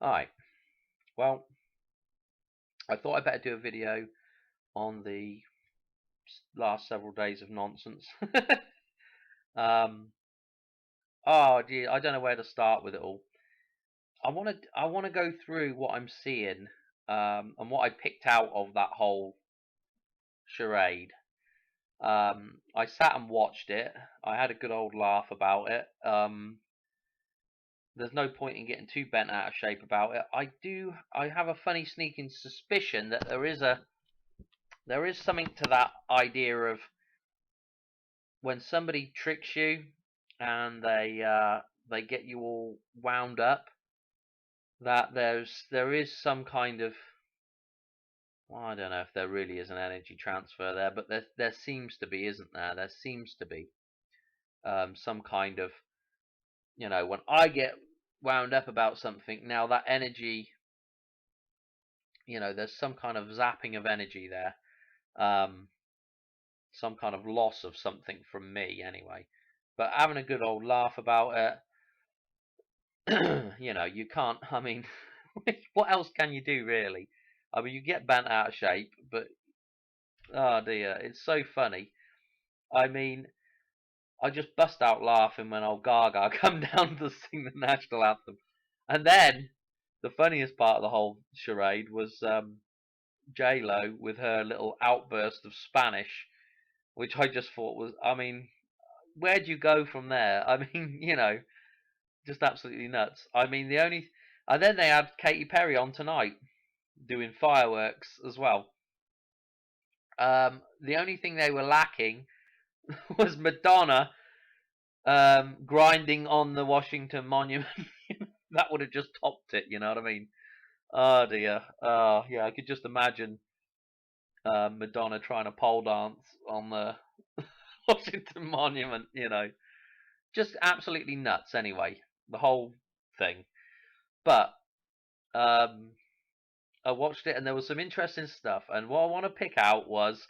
Alright, well, I thought I'd better do a video on the last several days of nonsense. um, oh dear, I don't know where to start with it all. I want to go through what I'm seeing, and what I picked out of that whole charade. I sat and watched it. I had a good old laugh about it. There's no point in getting too bent out of shape about it. I have a funny sneaking suspicion that there is something to that idea of when somebody tricks you and they get you all wound up, that there is some kind of, well, I don't know if there really is an energy transfer there, but there seems to be, isn't there? There seems to be some kind of, when I get wound up about something, now that energy, there's some kind of zapping of energy there, some kind of loss of something from me anyway. But having a good old laugh about it. You can't. I mean, what else can you do really? I mean, you get bent out of shape, but oh dear, it's so funny. I mean, I just bust out laughing when old Gaga come down to sing the national anthem, and then the funniest part of the whole charade was J Lo with her little outburst of Spanish, which I just thought was. I mean, where'd you go from there? I mean, just absolutely nuts. I mean, and then they had Katy Perry on tonight doing fireworks as well. The only thing they were lacking was Madonna grinding on the Washington Monument. That would have just topped it. You know what I mean? Oh dear. Oh yeah, I could just imagine Madonna trying to pole dance on the Washington Monument. Just absolutely nuts. Anyway, the whole thing. But um, I watched it and there was some interesting stuff. And what I want to pick out was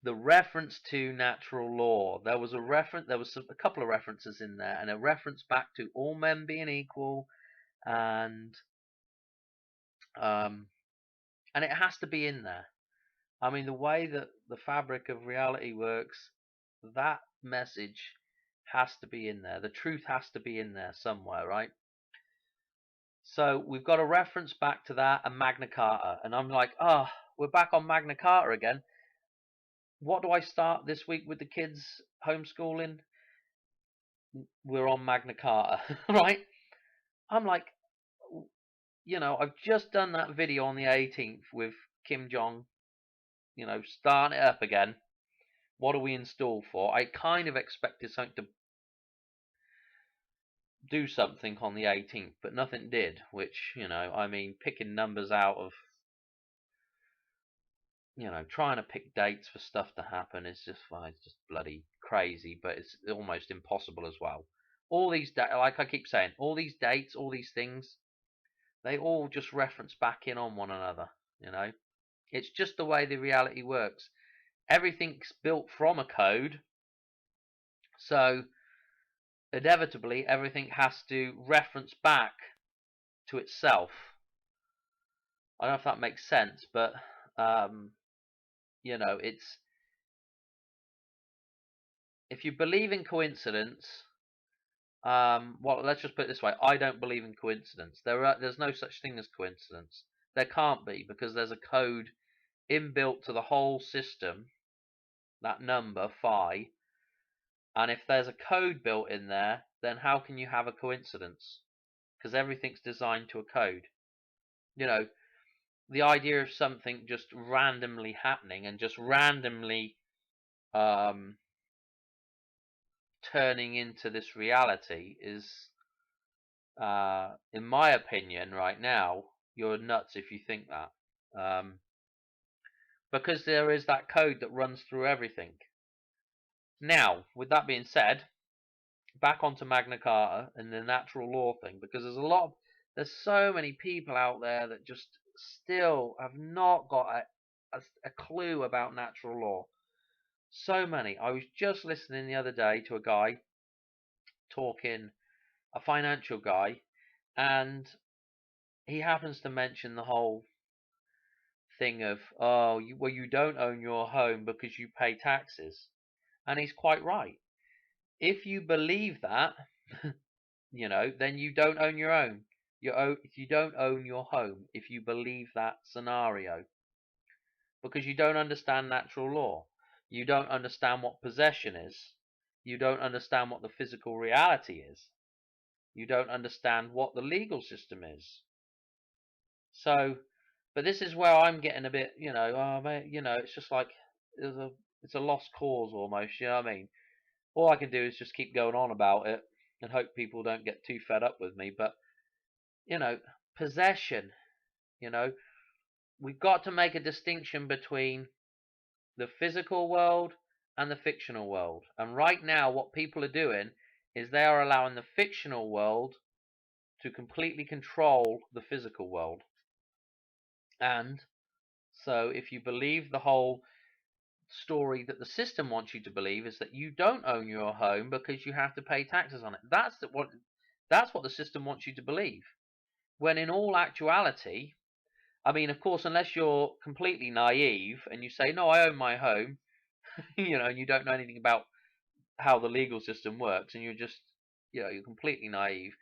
the reference to natural law. There was a couple of references in there, and a reference back to all men being equal, and um, and it has to be in there. I mean, the way that the fabric of reality works, that message has to be in there. The truth has to be in there somewhere, right? So we've got a reference back to that and Magna Carta, and I'm like, we're back on Magna Carta again. What do I start this week with the kids homeschooling? We're on Magna Carta, right? I'm like, I've just done that video on the 18th with Kim Jong, starting it up again. What are we installed for? I kind of expected something to do something on the 18th, but nothing did, which, I mean, picking numbers out of, trying to pick dates for stuff to happen is just, well, it's just bloody crazy, but it's almost impossible as well. All these, like I keep saying, all these dates, all these things, they all just reference back in on one another, It's just the way the reality works. Everything's built from a code, so inevitably everything has to reference back to itself. I don't know if that makes sense, but it's, if you believe in coincidence, well, let's just put it this way: I don't believe in coincidence. There's no such thing as coincidence. There can't be, because there's a code inbuilt to the whole system, that number phi. And if there's a code built in there, then how can you have a coincidence? Because everything's designed to a code. The idea of something just randomly happening and just randomly turning into this reality is, in my opinion, right now, you're nuts if you think that. Because there is that code that runs through everything. Now, with that being said, back onto Magna Carta and the natural law thing, because there's so many people out there that just still have not got a clue about natural law. So many. I was just listening the other day to a guy talking, a financial guy, and he happens to mention the whole thing of, oh, well, you don't own your home because you pay taxes. And he's quite right. If you believe that, then you don't own your own. You don't own your home if you believe that scenario, because you don't understand natural law. You don't understand what possession is. You don't understand what the physical reality is. You don't understand what the legal system is. So, but this is where I'm getting a bit, oh man, it's just like it's a lost cause almost. You know what I mean? All I can do is just keep going on about it and hope people don't get too fed up with me. But you know, possession. You know, we've got to make a distinction between the physical world and the fictional world. And right now, what people are doing is they are allowing the fictional world to completely control the physical world. And so, if you believe the whole story that the system wants you to believe is that you don't own your home because you have to pay taxes on it. That's what the system wants you to believe. When in all actuality, I mean, of course, unless you're completely naive and you say, "No, I own my home," and you don't know anything about how the legal system works, and you're completely naive.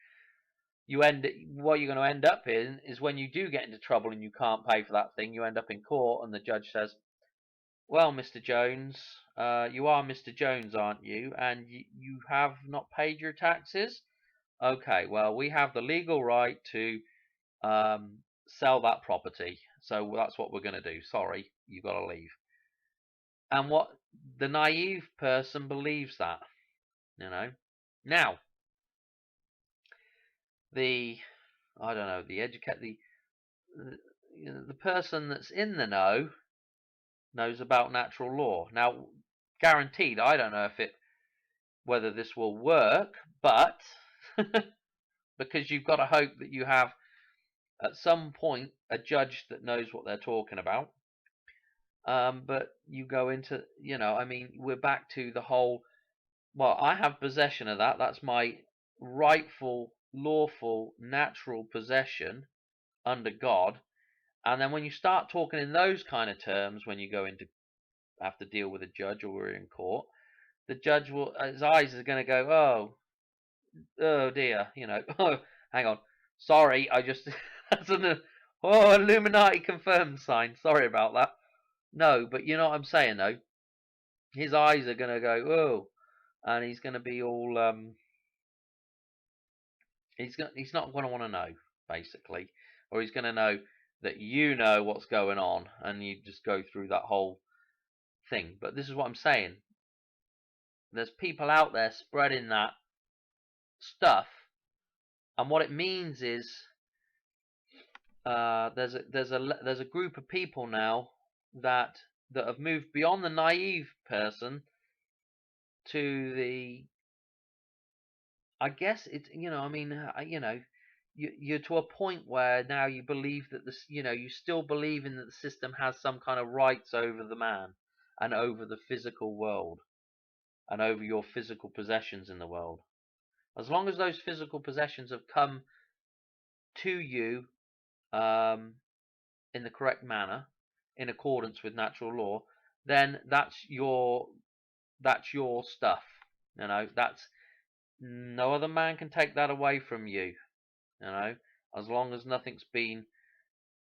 What you're going to end up in is when you do get into trouble and you can't pay for that thing, you end up in court, and the judge says, "Well, Mr. Jones, you are Mr. Jones, aren't you? And you have not paid your taxes? Okay, well, we have the legal right to sell that property, so that's what we're going to do. Sorry, you got to leave." And what the naive person believes that, Now, the I don't know, the person that's in the know knows about natural law. Now, guaranteed, I don't know whether this will work, but because you've got to hope that you have at some point a judge that knows what they're talking about. But you go into, we're back to the whole, well, I have possession of that. That's my rightful, lawful, natural possession under God. And then when you start talking in those kind of terms, when you go into have to deal with a judge or we're in court, the judge his eyes are going to go, oh dear, oh, hang on, sorry, I just that's Illuminati confirmed sign. Sorry about that. No, but you know what I'm saying though. His eyes are going to go, oh, and he's going to be all he's not going to want to know, basically, or he's going to know that you know what's going on, and you just go through that whole thing. But this is what I'm saying. There's people out there spreading that stuff, and what it means is there's a group of people now that have moved beyond the naive person to the, I guess it's, you're to a point where now you believe that this, you still believe in that the system has some kind of rights over the man and over the physical world and over your physical possessions in the world. As long as those physical possessions have come to you in the correct manner, in accordance with natural law, then that's your stuff. That's no other man can take that away from you. As long as nothing's been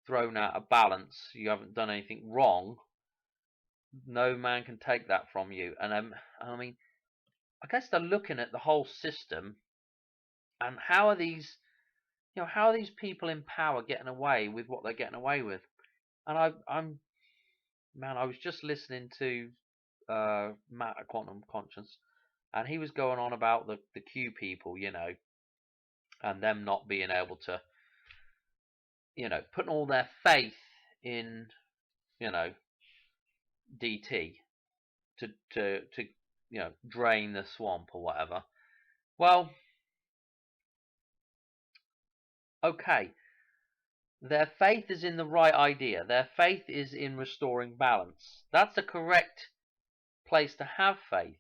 thrown out of balance, you haven't done anything wrong. No man can take that from you. And I mean, I guess they're looking at the whole system and how are these people in power getting away with what they're getting away with? And I was just listening to Matt at Quantum Conscience, and he was going on about the Q people, and them not being able to, putting all their faith in, DT to drain the swamp or whatever. Well, okay. Their faith is in the right idea. Their faith is in restoring balance. That's the correct place to have faith.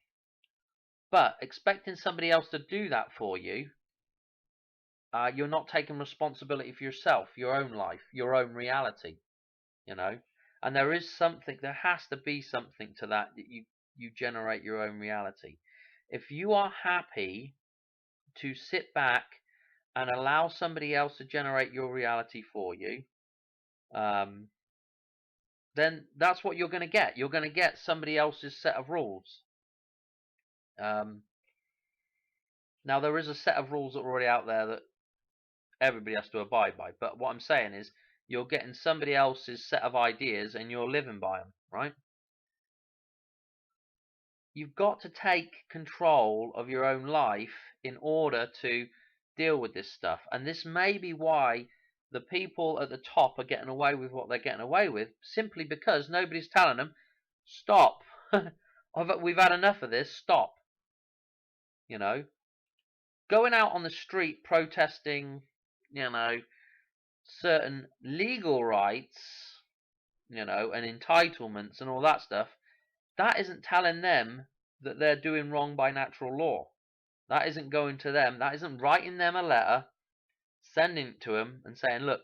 But expecting somebody else to do that for you you're not taking responsibility for yourself, your own life, your own reality, you know. And there has to be something to that you generate your own reality. If you are happy to sit back and allow somebody else to generate your reality for you, then that's what you're going to get. You're going to get somebody else's set of rules. Now, there is a set of rules that are already out there that everybody has to abide by. But what I'm saying is, you're getting somebody else's set of ideas and you're living by them, right? You've got to take control of your own life in order to deal with this stuff. And this may be why the people at the top are getting away with what they're getting away with, simply because nobody's telling them, stop. We've had enough of this, stop. You know, going out on the street protesting, certain legal rights, and entitlements and all that stuff, that isn't telling them that they're doing wrong by natural law. That isn't going to them. That isn't writing them a letter, sending it to them and saying, look,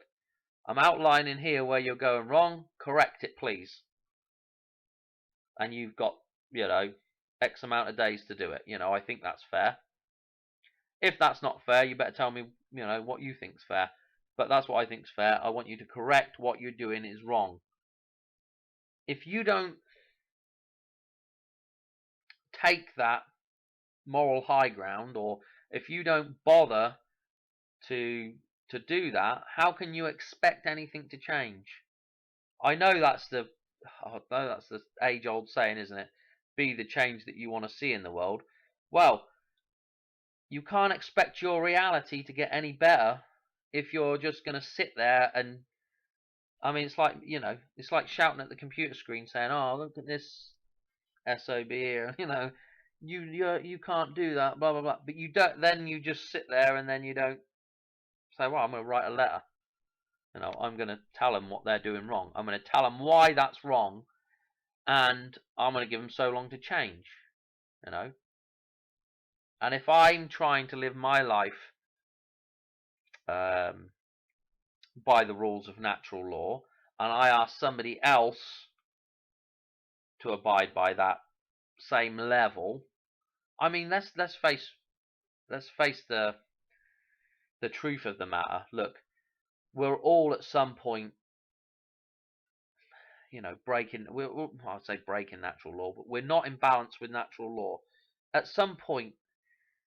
I'm outlining here where you're going wrong, correct it please. And you've got, X amount of days to do it. I think that's fair. If that's not fair, you better tell me, what you think's fair. But that's what I think's fair. I want you to correct what you're doing is wrong. If you don't take that moral high ground, or if you don't bother to do that, how can you expect anything to change? I know that's the age-old saying, isn't it? Be the change that you want to see in the world. Well, you can't expect your reality to get any better if you're just going to sit there and, I mean, it's like, it's like shouting at the computer screen saying, oh, look at this SOB here, you can't do that, blah blah blah. But you don't. Then you just sit there and then you don't say, well, I'm going to write a letter. I'm going to tell them what they're doing wrong. I'm going to tell them why that's wrong, and I'm going to give them so long to change. And if I'm trying to live my life by the rules of natural law, and I ask somebody else to abide by that same level, I mean, let's face the truth of the matter. Look, we're all at some point, breaking. I'd say breaking natural law, but we're not in balance with natural law. At some point,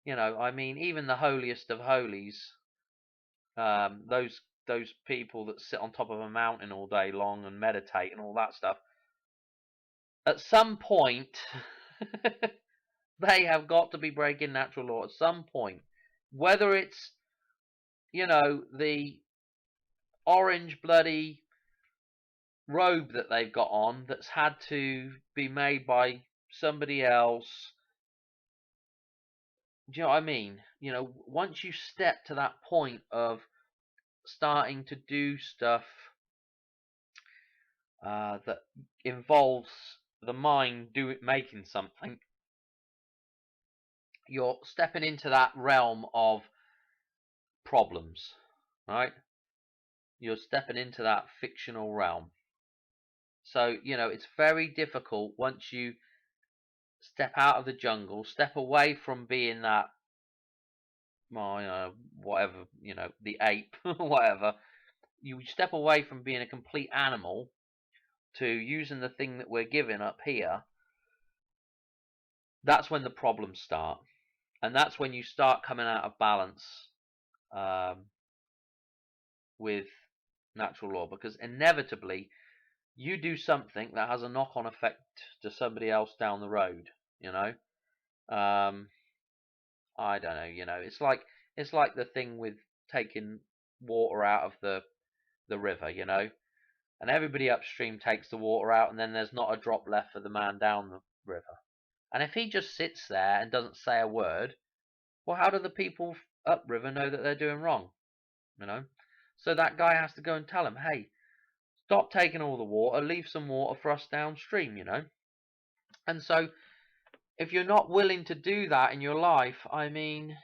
I mean, even the holiest of holies, those people that sit on top of a mountain all day long and meditate and all that stuff. At some point, they have got to be breaking natural law at some point. Whether it's, the orange bloody robe that they've got on that's had to be made by somebody else. Do you know what I mean? Once you step to that point of starting to do stuff that involves the mind making something, you're stepping into that realm of problems, right? You're stepping into that fictional realm. So, it's very difficult once you step out of the jungle, step away from being that, whatever, the ape, whatever. You step away from being a complete animal to using the thing that we're given up here. That's when the problems start. And that's when you start coming out of balance with natural law, because inevitably you do something that has a knock-on effect to somebody else down the road. I don't know. It's like the thing with taking water out of the river. And everybody upstream takes the water out, and then there's not a drop left for the man down the river. And if he just sits there and doesn't say a word, well, how do the people upriver know that they're doing wrong? So that guy has to go and tell him, hey, stop taking all the water, leave some water for us downstream. And so if you're not willing to do that in your life, I mean,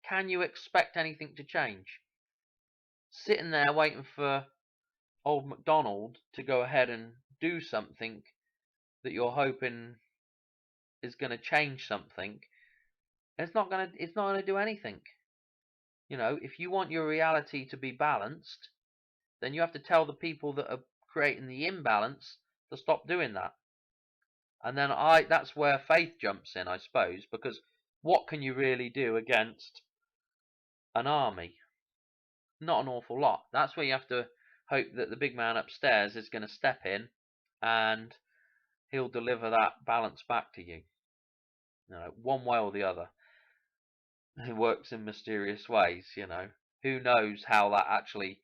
can you expect anything to change? Sitting there waiting for old MacDonald to go ahead and do something that you're hoping is going to change something, it's not going to do anything. If you want your reality to be balanced, then you have to tell the people that are creating the imbalance to stop doing that. And then that's where faith jumps in, I suppose, because what can you really do against an army? Not an awful lot. That's where you have to hope that the big man upstairs is going to step in and he'll deliver that balance back to you. One way or the other. It works in mysterious ways, Who knows how that actually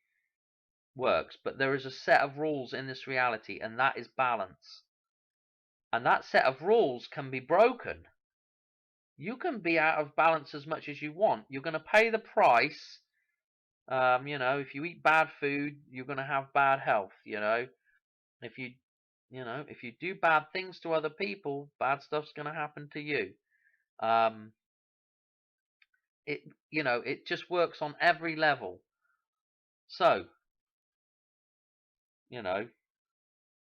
works? But there is a set of rules in this reality, and that is balance. And that set of rules can be broken. You can be out of balance as much as you want. You're going to pay the price. If you eat bad food, you're going to have bad health. If you do bad things to other people, bad stuff's going to happen to you. It just works on every level. So,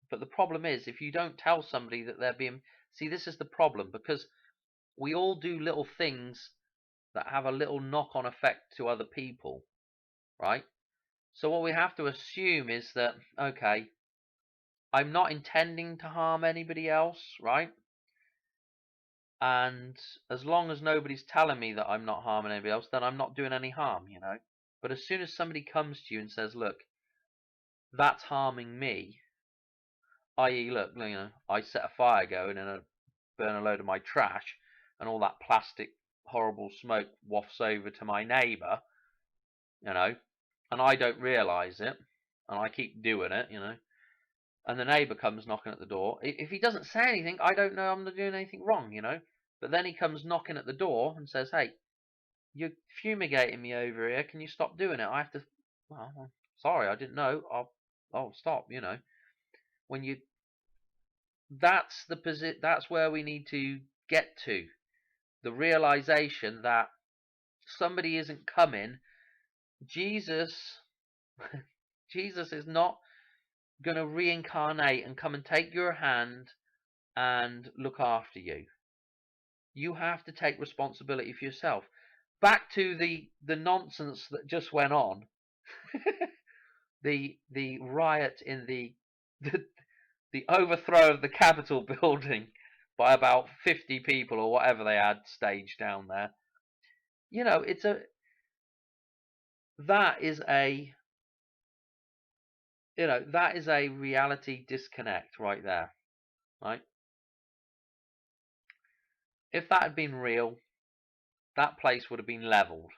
but the problem is, if you don't tell somebody that they're being, see, this is the problem, because we all do little things that have a little knock-on effect to other people, right? So what we have to assume is that, okay, I'm not intending to harm anybody else, right? And as long as nobody's telling me that I'm not harming anybody else, then I'm not doing any harm, But as soon as somebody comes to you and says, look, that's harming me, i.e., look, I set a fire going and burn a load of my trash, and all that plastic, horrible smoke wafts over to my neighbour, and I don't realise it, and I keep doing it, and the neighbour comes knocking at the door. If he doesn't say anything, I don't know I'm not doing anything wrong, But then he comes knocking at the door and says, hey, you're fumigating me over here, can you stop doing it? I have to, well, sorry, I didn't know, I'll stop, When you, that's where we need to get to. The realization that somebody isn't coming. Jesus is not going to reincarnate and come and take your hand and look after you. You have to take responsibility for yourself. Back to the nonsense that just went on. the riot in the overthrow of the Capitol building by about 50 people or whatever they had staged down there. That is a reality disconnect right there, right? If that had been real, that place would have been leveled.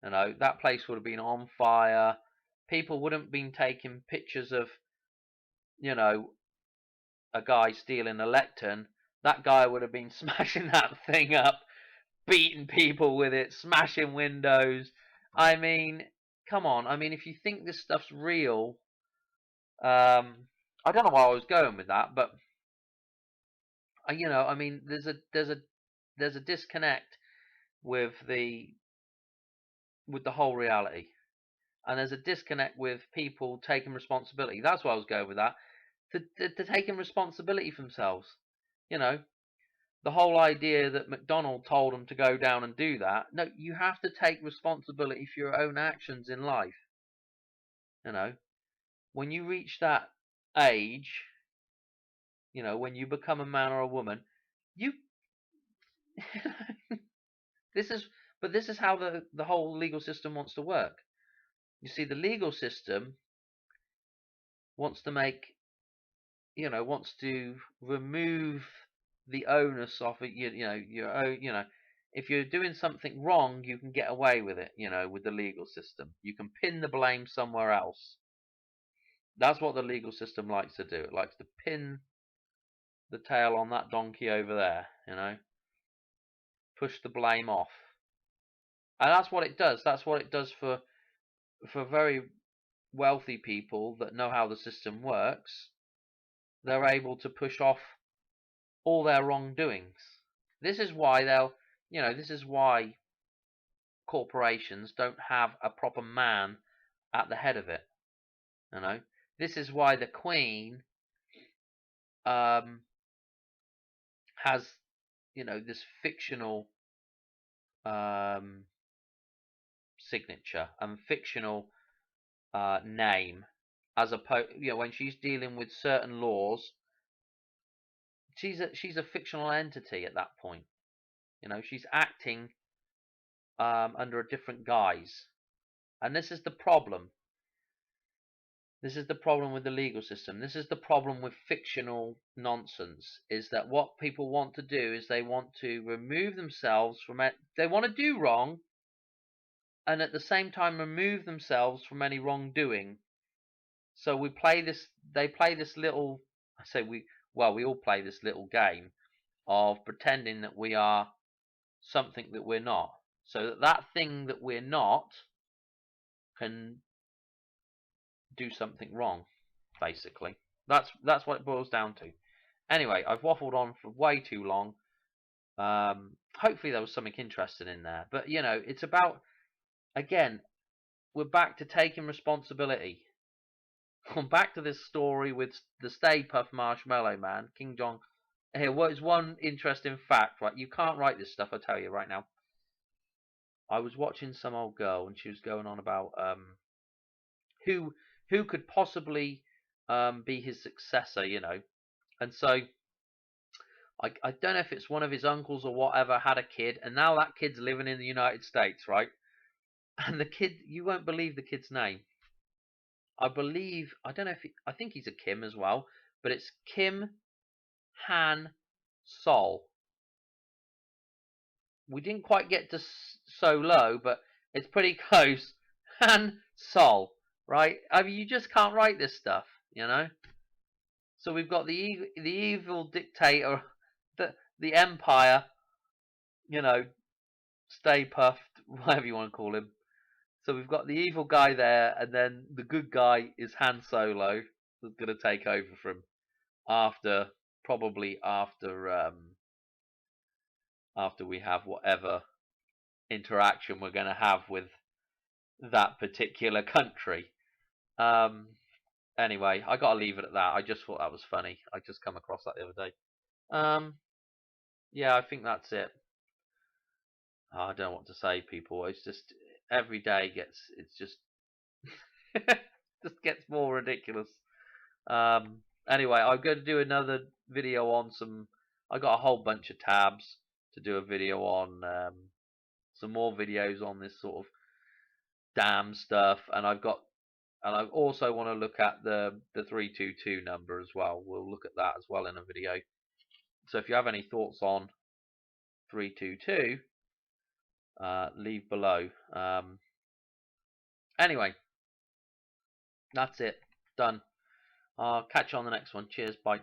That place would have been on fire. People wouldn't have been taking pictures of, a guy stealing a lectern. That guy would have been smashing that thing up, beating people with it, smashing windows. I mean, come on. I mean, if you think this stuff's real, I don't know why I was going with that, but I mean, there's a disconnect with the whole reality, and there's a disconnect with people taking responsibility. That's why I was going with that. To taking responsibility for themselves. The whole idea that MacDonald told them to go down and do that. No, you have to take responsibility for your own actions in life. When you reach that age, when you become a man or a woman, you this is how the whole legal system wants to work. You see, the legal system wants to wants to remove the onus off it. If you're doing something wrong, you can get away with it. With the legal system, you can pin the blame somewhere else. That's what the legal system likes to do. It likes to pin the tail on that donkey over there. Push the blame off, and that's what it does. That's what it does for very wealthy people that know how the system works. They're able to push off all their wrongdoings. This is why this is why corporations don't have a proper man at the head of it. You know, this is why the Queen has, you know, this fictional signature and fictional name, as opposed, you know, when she's dealing with certain laws, she's a fictional entity at that point. You know, she's acting under a different guise, and this is the problem. This is the problem with the legal system. This is the problem with fictional nonsense, is that what people want to do is they want to remove themselves from it. They want to do wrong and at the same time remove themselves from any wrongdoing. So we play this, they play this little, I say we all play this little game of pretending that we are something that we're not. So that that thing that we're not can do something wrong, basically. That's what it boils down to. Anyway, I've waffled on for way too long. Hopefully there was something interesting in there. But, you know, it's about, again, we're back to taking responsibility. I'm back to this story with the Stay Puft Marshmallow Man, King John. Here, what is one interesting fact, right? You can't write this stuff, I tell you right now. I was watching some old girl and she was going on about who could possibly be his successor, you know. And so I don't know if it's one of his uncles or whatever had a kid, and now that kid's living in the United States, right? And the kid, you won't believe the kid's name. I don't know if I think he's a Kim as well, but it's Kim Han Sol. We didn't quite get to so low, but it's pretty close. Han Sol, right? I mean, you just can't write this stuff, you know. So we've got the evil dictator, the empire, you know, Stay Puft, whatever you want to call him. So we've got the evil guy there, and then the good guy is Han Solo, who's going to take over from probably after we have whatever interaction we're going to have with that particular country. Anyway, I got to leave it at that. I just thought that was funny. I just come across that the other day. Yeah, I think that's it. I don't know what to say, people. It's just every day it's just just gets more ridiculous. Anyway, I'm going to do another video on some. I got a whole bunch of tabs to do a video on, some more videos on this sort of dam stuff, and I also want to look at the 322 number as well. We'll look at that as well in a video. So if you have any thoughts on 322, leave below. Anyway, that's it. Done. I'll catch you on the next one. Cheers. Bye.